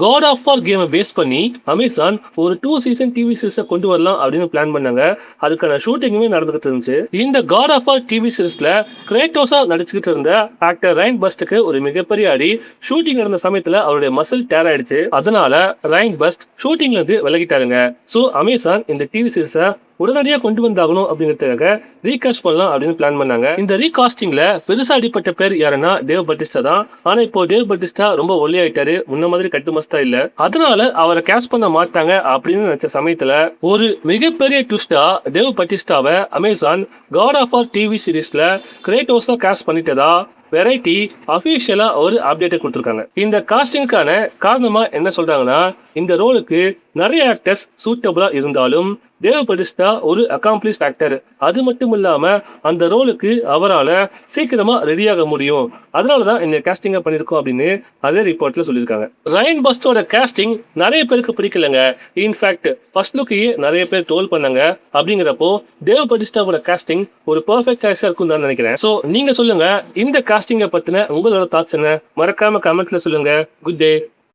God of வார் கேமை base பண்ணி Amazon ஒரு 2 சீசன் டிவி சீரிஸை கொண்டு வரலாம் அப்படின்னு பிளான் பண்ணாங்க. அதுக்கான ஷூட்டிங்குமே நடந்துகிட்டு இருந்துச்சு. இந்த காட் ஆஃப் வார் டிவி சீரிஸ்ல கிரேட்டோஸா நடிச்சுக்கிட்டு இருந்த ஆக்டர் ரைன் பஸ்டுக்கு ஒரு மிகப்பெரிய அடி. ஷூட்டிங் நடந்த சமயத்துல அவருடைய மசில் டேர் ஆயிடுச்சு. அதனால ரைன் பஸ்ட் ஷூட்டிங்ல இருந்து விலகிட்டாருங்க. சோ அமேசான் இந்த டிவி சீரிஸை உடனடியாக கொண்டு வந்தாகணும் அப்படிங்கிறதுக்காக ரீகாஸ்ட் பண்ணலாம் அப்படின்னு பிளான் பண்ணாங்க. இந்த ரீகாஸ்டிங்ல பெருசா அடிப்பட்ட பேர் யாருன்னா டேவ் பட்டிஸ்டா தான். ஆனா இப்போ டேவ் பட்டிஸ்டா ரொம்ப ஒல்லியாயிட்டாரு, முன்ன மாதிரி கட்டுமஸ்தா இல்ல. அதனால அவரை கேஸ்ட் பண்ண மாட்டாங்க அப்படின்னு நினைச்ச சமயத்துல ஒரு மிகப்பெரிய ட்விஸ்டா டேவ் பட்டிஸ்டாவை Amazon God of War TV சீரிஸ்ல கிரேட்டோஸா கேஸ்ட் பண்ணிட்டதா வெரைட்டி அபிஷியலா ஒரு அப்டேட் கொடுத்திருக்காங்க. இந்த காஸ்டிங்கான காரணமா என்ன சொல்றாங்கன்னா, இந்த ரோலுக்கு நிறைய ஆக்டர்ஸ் சூட்டபிளா இருந்தாலும் டேவ் பட்டிஸ்டா ஒரு அக்காம்ப்ளிஷ்ட் ஆக்டர். அது மட்டும் இல்லாம அந்த ரோலுக்கு அவரால் சீக்கிரமா ரெடியாக முடியும். அதனாலதான் இந்த கேஸ்டிங்கை பண்ணிருக்கோம் அப்படின்னு அதே ரிப்போர்ட்ல சொல்லியிருக்காங்க. ரைன் பஸ்டோட கேஸ்டிங் நிறைய பேருக்கு பிடிக்கலங்க. இன்ஃபேக்ட் ஃபர்ஸ்ட் லுக்கையே நிறைய பேர் ட்ரோல் பண்ணாங்க. அப்படிங்கிறப்போ டேவ் பட்டிஸ்டாவோட கேஸ்டிங் ஒரு பெர்ஃபெக்ட் சாய்ஸா இருக்கும் தான் நினைக்கிறேன். சோ நீங்க சொல்லுங்க, இந்த காஸ்டிங்கை பத்தின உங்களோட தாட்ஸ் என்ன? மறக்காம கமெண்ட்ல சொல்லுங்க. Good day.